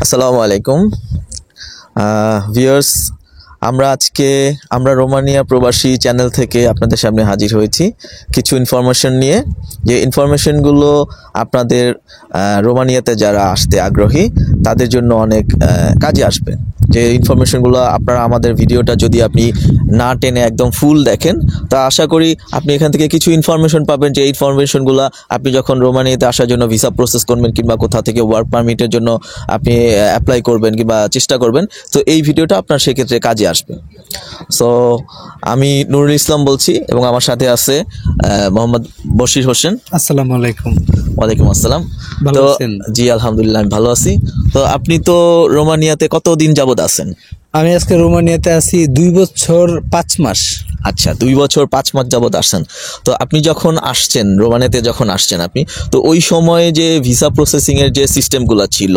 আসসালামু আলাইকুম ভিউয়ার্স, আমরা রোমানিয়া প্রবাসী চ্যানেল থেকে আপনাদের সামনে হাজির হয়েছি কিছু ইনফরমেশন নিয়ে। যে ইনফরমেশনগুলো আপনাদের রোমানিয়াতে যারা আসতে আগ্রহী তাদের জন্য অনেক কাজে আসবে। যে ইনফরমেশনগুলো আপনারা আমাদের ভিডিওটা যদি আপনি না টেনে একদম ফুল দেখেন, তা আশা করি আপনি এখান থেকে কিছু ইনফরমেশন পাবেন। যে ইনফরমেশনগুলো আপনি যখন রোমানিয়াতে আসার জন্য ভিসা প্রসেস করবেন কিংবা কোথা থেকে ওয়ার্ক পারমিটের জন্য আপনি অ্যাপ্লাই করবেন কিংবা চেষ্টা করবেন, তো এই ভিডিওটা আপনার সেক্ষেত্রে কাজে আসবে। সো আমি নুরুল ইসলাম বলছি এবং আমার সাথে আছে মোহাম্মদ বশির হোসেন। আসসালামু আলাইকুম। ওয়ালাইকুম আসসালাম। ভালো তো আছেন? জি আলহামদুলিল্লাহ, আমি ভালো আছি। তো আপনি তো রোমানিয়াতে কতদিন যাবত আছেন? আমি আজকে রোমানিয়াতে আছি 2 বছর 5 মাস। আচ্ছা, 2 বছর 5 মাস যাবত আসছেন। তো আপনি যখন আসছেন, রোমানিয়াতে যখন আসছেন আপনি, তো ওই সময়ে যে ভিসা প্রসেসিংয়ের যে সিস্টেমগুলো ছিল,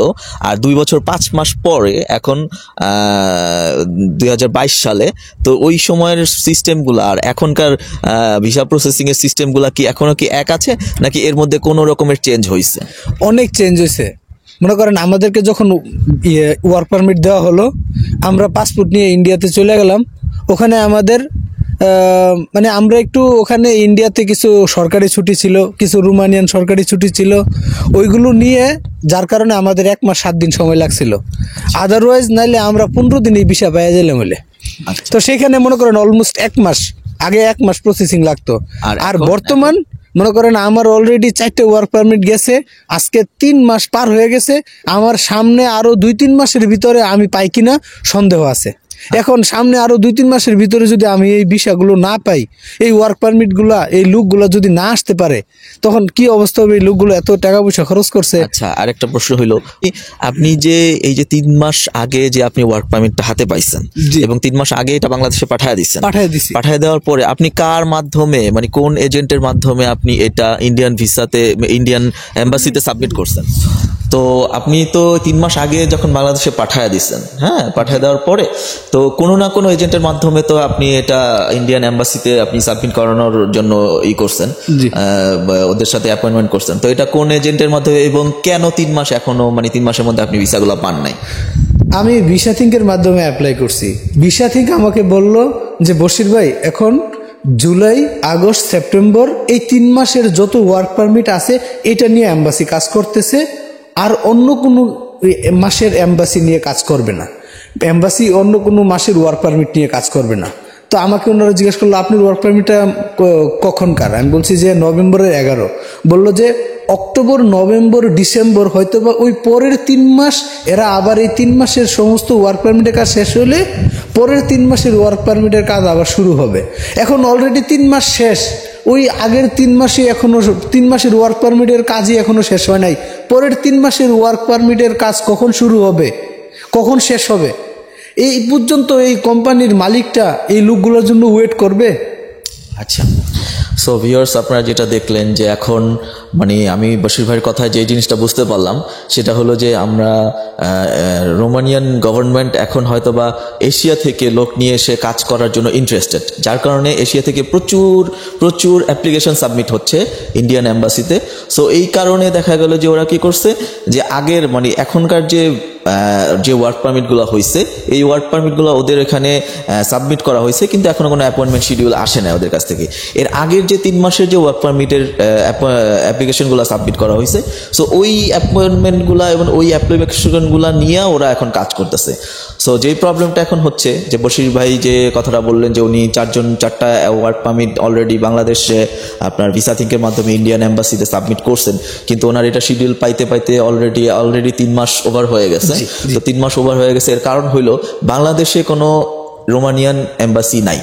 আর 2 বছর 5 মাস পরে এখন 2022 সালে, তো ওই সময়ের সিস্টেমগুলো আর এখনকার ভিসা প্রসেসিংয়ের সিস্টেমগুলো কি এখনও কি এক আছে, নাকি এর মধ্যে কোনো রকমের চেঞ্জ হয়েছে? অনেক চেঞ্জ হয়েছে। মনে করেন আমাদেরকে যখন ওয়ার্ক পারমিট দেওয়া হলো, আমরা পাসপোর্ট নিয়ে ইন্ডিয়াতে চলে গেলাম। ওখানে আমাদের মানে আমরা একটু ওখানে ইন্ডিয়াতে কিছু সরকারি ছুটি ছিল, কিছু রোমানিয়ান সরকারি ছুটি ছিল, ওইগুলো নিয়ে যার কারণে আমাদের 1 মাস 7 দিন সময় লাগছিল। আদারওয়াইজ নাইলে আমরা 15 দিনই ভিসা পাইয়া গেলাম বলে। তো সেখানে মনে করেন অলমোস্ট 1 মাস, আগে 1 মাস প্রসেসিং লাগতো। আর বর্তমান মনে করেন আমার অলরেডি 4টে ওয়ার্ক পারমিট গেছে, আজকে 3 মাস পার হয়ে গেছে। আমার সামনে আরো 2-3 মাসের ভিতরে আমি পাই কিনা সন্দেহ আছে। এখন সামনে আরো 2-3 মাসের ভিতরে যদি আমি এই ভিসাগুলো না পাই, এই ওয়ার্ক পারমিটগুলা, এই লোকগুলো যদি না আসতে পারে, তখন কি অবস্থা হবে? এই লোকগুলো এত টাকা পয়সা খরচ করছে। আচ্ছা, আরেকটা প্রশ্ন হইলো, আপনি যে এই যে 3 মাস আগে যে আপনি ওয়ার্ক পারমিটটা হাতে পাইছেন এবং 3 মাস আগে এটা বাংলাদেশে পাঠিয়ে দিচ্ছেন, পাঠিয়ে দেওয়ার পরে আপনি কার মাধ্যমে, মানে কোন এজেন্টের মাধ্যমে আপনি এটা ইন্ডিয়ান ভিসাতে, ইন্ডিয়ান এম্বাসিতে সাবমিট করছেন? তো আপনি তো 3 মাস আগে যখন বাংলাদেশে পাঠিয়ে দিচ্ছেন, হ্যাঁ, পাঠিয়ে দেওয়ার পরে তো কোনো না কোনো এজেন্টের মাধ্যমে তো আপনি এটা ইন্ডিয়ান এম্বাসিতে আপনি সাবমিট করানোর জন্য করছেন, ওদের সাথে অ্যাপয়েন্টমেন্ট করছেন। তো এটা কোন এজেন্টের মাধ্যমে এবং কেন 3 মাস এখনো, মানে 3 মাসের মধ্যে আপনি ভিসাগুলো পান নাই? আমি ভিসা থিঙ্কের মাধ্যমে অ্যাপ্লাই করছি। ভিসা থিঙ্ক আমাকে বলল যে বশির ভাই, এখন জুলাই, আগস্ট, সেপ্টেম্বর এই 3 মাসের যত ওয়ার্ক পারমিট আছে এটা নিয়ে এম্বাসি কাজ করতেছে, আর অন্য কোনো মাসের এম্বাসি নিয়ে কাজ করবে না। এম্বাসি অন্য কোনো মাসের ওয়ার্ক পারমিট নিয়ে কাজ করবে না। তো আমাকে ওনারা জিজ্ঞেস করলো, আপনার ওয়ার্ক পারমিটটা কখনকার? আমি বলছি যে নভেম্বরের 11। বললো যে অক্টোবর, নভেম্বর, ডিসেম্বর, হয়তো বা ওই পরের 3 মাস এরা আবার এই 3 মাসের সমস্ত ওয়ার্ক পারমিটের কাজ শেষ হলে পরের 3 মাসের ওয়ার্ক পারমিটের কাজ আবার শুরু হবে। এখন অলরেডি 3 মাস শেষ, ওই আগের 3 মাসে এখনো 3 মাসের ওয়ার্ক পারমিটের কাজই এখনো শেষ হয় নাই। পরের 3 মাসের ওয়ার্ক পারমিটের কাজ কখন শুরু হবে, কখন শেষ হবে, এই পর্যন্ত এই কোম্পানির মালিকটা এই লোকগুলোর জন্য ওয়েট করবে? আচ্ছা, সো ভিউয়ার্স, আপনারা যেটা দেখলেন যে এখন মানে আমি বশির ভাইয়ের কথায় যে জিনিসটা বুঝতে পারলাম সেটা হলো যে আমরা রোমানিয়ান গভর্নমেন্ট এখন হয়তো বা এশিয়া থেকে লোক নিয়ে এসে কাজ করার জন্য ইন্টারেস্টেড, যার কারণে এশিয়া থেকে প্রচুর অ্যাপ্লিকেশন সাবমিট হচ্ছে ইন্ডিয়ান এম্বাসিতে। সো এই কারণে দেখা গেল যে ওরা কি করছে, যে আগের মানে এখনকার যে ওয়ার্ক পারমিটগুলো হয়েছে, এই ওয়ার্ক পারমিটগুলো ওদের এখানে সাবমিট করা হয়েছে, কিন্তু এখনো কোনো অ্যাপয়েন্টমেন্ট শিডিউল আসে না ওদের কাছ থেকে। এর আগের যে 3 মাসের যে ওয়ার্ক পারমিটের অ্যাপ্লিকেশনগুলো সাবমিট করা হয়েছে, সো ওই অ্যাপয়েন্টমেন্টগুলো এবং ওই অ্যাপ্লিকেশনগুলো নিয়ে ওরা এখন কাজ করতেছে। সো যেই প্রবলেমটা এখন হচ্ছে, যে বশির ভাই যে কথাটা বললেন যে উনি 4টা ওয়ার্ক পারমিট অলরেডি বাংলাদেশে আপনার ভিসা থিঙ্কের মাধ্যমে ইন্ডিয়ান এম্বাসিতে সাবমিট করছেন, কিন্তু ওনার এটা শিডিউল পাইতে অলরেডি 3 মাস ওভার হয়ে গেছে। তো 3 মাস ওভার হয়ে গেছে, এর কারণ হইল বাংলাদেশে কোনো রোমানিয়ান এম্বাসি নাই।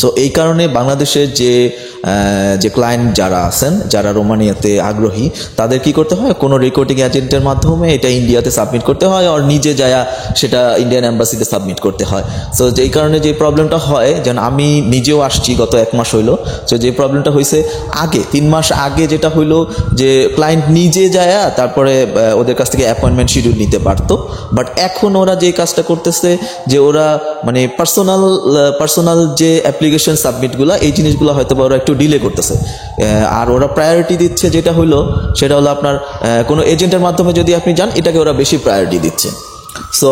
সো এই কারণে বাংলাদেশের যে ক্লায়েন্ট যারা আছেন, যারা রোমানিয়াতে আগ্রহী, তাদের কি করতে হয়, কোনো রেকর্ডিং এজেন্টের মাধ্যমে এটা ইন্ডিয়াতে সাবমিট করতে হয়, আর নিজে যায়া সেটা ইন্ডিয়ান এম্বাসিতে সাবমিট করতে হয়। সো যেই কারণে যে প্রবলেমটা হয়, যেন আমি নিজেও আসছি গত 1 মাস হইলো, তো যে প্রবলেমটা হয়েছে আগে 3 মাস আগে যেটা হইলো যে ক্লায়েন্ট নিজে যায়া তারপরে ওদের কাছ থেকে অ্যাপয়েন্টমেন্ট শিডিউল নিতে পারতো। বাট এখন ওরা যে কাজটা করতেছে, যে ওরা মানে পার্সোনাল যে অ্যাপ্লিকেশন সাবমিটগুলো, এই জিনিসগুলো হয়তো বা ওরা একটু ডিলে করতেছে। আর ওরা প্রায়োরিটি দিচ্ছে সেটা হলো আপনার কোনো এজেন্টের মাধ্যমে যদি আপনি যান, এটাকে ওরা বেশি প্রায়োরিটি দিচ্ছে। সো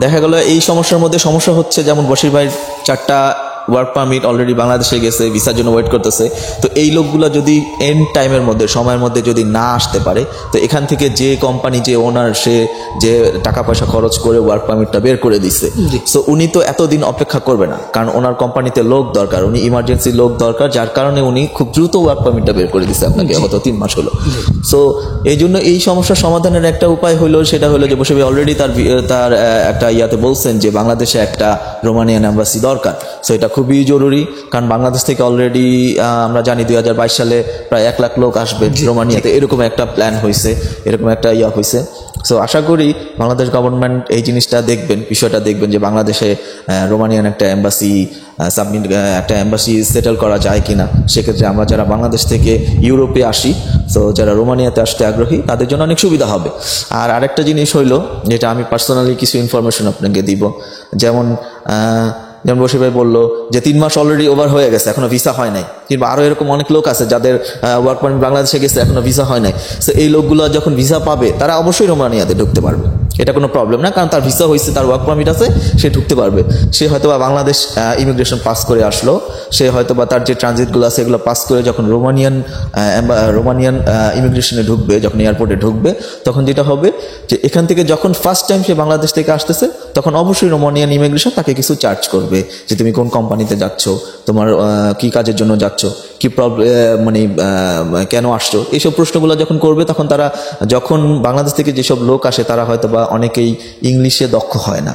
দেখা গেল এই সমস্যার মধ্যে সমস্যা হচ্ছে, যেমন বশির ভাই 4টা ওয়ার্ক পারমিট অলরেডি বাংলাদেশে গেছে, ভিসার জন্য ওয়েট করতেছে। তো এই লোকগুলো যদি এন্ড টাইমের মধ্যে, সময়ের মধ্যে যদি না আসতে পারে, তো এখান থেকে যে কোম্পানি, যে ওনার, সে যে টাকা পয়সা খরচ করে ওয়ার্ক পারমিটটা বের করে দিচ্ছে, সো উনি তো এতদিন অপেক্ষা করবে না, কারণ ওনার কোম্পানিতে লোক দরকার, উনি ইমার্জেন্সি লোক দরকার, যার কারণে উনি খুব দ্রুত ওয়ার্ক পারমিটটা বের করে দিচ্ছে আপনাকে, গত 3 মাস হলো। সো এই জন্য এই সমস্যার সমাধানের একটা উপায় হলো, সেটা হলো যে বসে অলরেডি তার একটা ইয়াতে বলছেন যে বাংলাদেশে একটা রোমানিয়ান এম্বাসি দরকার। সো এটা খুবই জরুরি, কারণ বাংলাদেশ থেকে অলরেডি আমরা জানি 2022 সালে প্রায় 1 লাখ লোক আসবে রোমানিয়াতে, এরকম একটা প্ল্যান হয়েছে, এরকম একটা ইয়া হয়েছে। সো আশা করি বাংলাদেশ গভর্নমেন্ট এই জিনিসটা দেখবেন, বিষয়টা দেখবেন যে বাংলাদেশে রোমানিয়ান একটা এম্বাসি একটা এম্বাসি সেটেল করা যায় কিনা। সেক্ষেত্রে আমরা যারা বাংলাদেশ থেকে ইউরোপে আসি, তো যারা রোমানিয়াতে আসতে আগ্রহী, তাদের জন্য অনেক সুবিধা হবে। আর আরেকটা জিনিস হইলো, যেটা আমি পার্সোনালি কিছু ইনফরমেশন আপনাকে দিব, যেমন বশির ভাই বললো যে 3 মাস অলরেডি ওভার হয়ে গেছে, এখনো ভিসা হয় নাই, কিংবা আরো এরকম অনেক লোক আছে যাদের ওয়ার্ক পারমিট বাংলাদেশে গেছে, এখনো ভিসা হয় নাই। তো এই লোকগুলো যখন ভিসা পাবে, তারা অবশ্যই রোমানিয়াতে ঢুকতে পারবে, এটা কোনো প্রবলেম না, কারণ তার ভিসা হয়েছে, তার ওয়ার্ক পারমিট আছে, সে ঢুকতে পারবে। সে হয়তো বা বাংলাদেশ ইমিগ্রেশন পাস করে আসলো, সে হয়তো বা তার যে ট্রানজিটগুলো আছে এগুলো পাস করে যখন রোমানিয়ান ইমিগ্রেশনে ঢুকবে, যখন এয়ারপোর্টে ঢুকবে, তখন যেটা হবে যে এখান থেকে যখন ফার্স্ট টাইম সে বাংলাদেশ থেকে আসতেছে, তখন অবশ্যই রোমানিয়ান ইমিগ্রেশন তাকে কিছু চার্জ করবে, যে তুমি কোন কোম্পানিতে যাচ্ছ, তোমার কি কাজের জন্য যাচ্ছ, কি মানে কেন আসছো, এইসব প্রশ্নগুলো যখন করবে, তখন তারা, যখন বাংলাদেশ থেকে যেসব লোক আসে, তারা হয়তো বা অনেকেই ইংলিশে দক্ষ হয় না,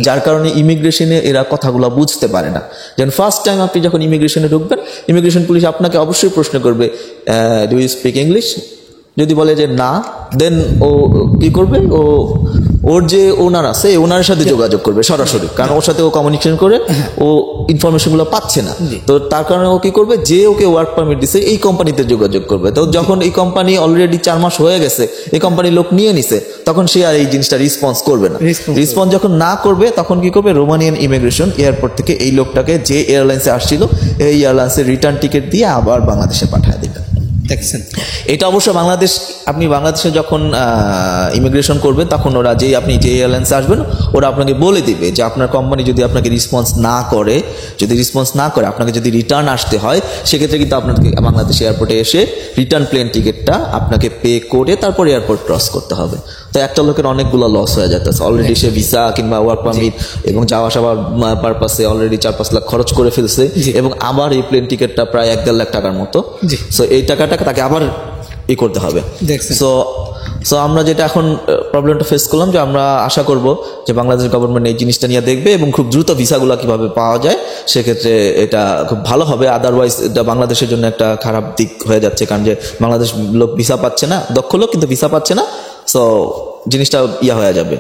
যার কারণে ইমিগ্রেশনে এরা কথাগুলো বুঝতে পারে না। যেমন ফার্স্ট টাইম আপনি যখন ইমিগ্রেশনে ঢুকবেন, ইমিগ্রেশন পুলিশ আপনাকে অবশ্যই প্রশ্ন করবে, ডু ইউ স্পিক ইংলিশ? যদি বলে যে না, দেন ও কি করবে, ওর যে ওনার আছে, ওনার সাথে যোগাযোগ করবে সরাসরি, কারণ ওর সাথে ও কমিউনিকেশন করে ও ইনফরমেশনগুলো পাচ্ছে না। তো তার কারণে ও কি করবে, যে ওকে ওয়ার্ক পারমিট দিছে এই কোম্পানিতে যোগাযোগ করবে। তো যখন এই কোম্পানি অলরেডি 4 মাস হয়ে গেছে, এই কোম্পানির লোক নিয়ে নিছে, তখন সে আর এই জিনিসটা রেসপন্স করবে না। রেসপন্স যখন না করবে, তখন কি করবে, রোমানিয়ান ইমিগ্রেশন এয়ারপোর্ট থেকে এই লোকটাকে, যে এয়ারলাইন্সে আসছিল, এই এয়ারলাইন্সের রিটার্ন টিকিট দিয়ে আবার বাংলাদেশে পাঠিয়ে দেবে। এটা অবশ্য আপনি বাংলাদেশে যখন ইমিগ্রেশন করবেন, তখন ওরা আপনি যে এয়ারলাইন্সে আসবেন, ওরা আপনাকে বলে দিবে যে আপনার কোম্পানি যদি আপনাকে রেসপন্স না করে, আপনাকে যদি রিটার্ন আসতে হয়, সেক্ষেত্রে কিন্তু আপনাকে বাংলাদেশ এয়ারপোর্টে এসে রিটার্ন প্লেন টিকিটটা আপনাকে পে করে তারপর এয়ারপোর্ট ক্রস করতে হবে। তো একটা লোকের অনেকগুলো লস হয়ে যাচ্ছে, অলরেডি সে ভিসা কিংবা ওয়ার্ক পারমিট এবং যাওয়া আসার পারপাসে অলরেডি 4-5 লাখ খরচ করে ফেলছে, এবং আবার এই প্লেন টিকিটটা প্রায় 1-1.5 লাখ টাকার মতো। সো এই টাকাটা তাকে আবার করতে হবে। সো আমরা যেটা এখন প্রবলেমটা ফেস করলাম, যে আমরা আশা করব যে বাংলাদেশ গভর্নমেন্ট এই জিনিসটা নিয়ে দেখবে এবং খুব দ্রুত ভিসাগুলো কিভাবে পাওয়া যায়, সেক্ষেত্রে এটা খুব ভালো হবে। আদারওয়াইজ এটা বাংলাদেশের জন্য একটা খারাপ দিক হয়ে যাচ্ছে, কারণ যে বাংলাদেশ লোক ভিসা পাচ্ছে না, দক্ষ লোক কিন্তু ভিসা পাচ্ছে না, সো জিনিসটা হয়ে যাবে।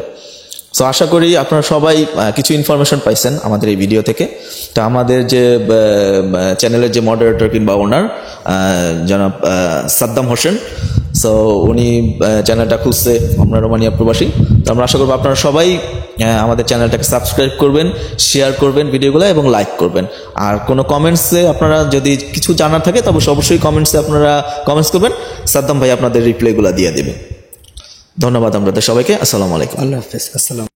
সো আশা করি আপনারা সবাই কিছু ইনফরমেশন পাইছেন আমাদের এই ভিডিও থেকে। তো আমাদের যে চ্যানেলের যে মডারেটর কিংবা ওনার জনাব সাদ্দাম হোসেন, সো উনি চ্যানেলটা খুঁজছে, আমরা রোমানিয়া প্রবাসী। তো আমরা আশা করবো আপনারা সবাই আমাদের চ্যানেলটাকে সাবস্ক্রাইব করবেন, শেয়ার করবেন ভিডিওগুলো এবং লাইক করবেন। আর কোনো কমেন্টসে আপনারা যদি কিছু জানার থাকে, তবে অবশ্যই কমেন্টসে আপনারা কমেন্টস করবেন, সাদ্দাম ভাই আপনাদের রিপ্লাইগুলো দিয়ে দেবে। ধন্যবাদ আপনাদের সবাইকে। আসসালামু আলাইকুম। আল্লাহ হাফেজ। আসসালাম।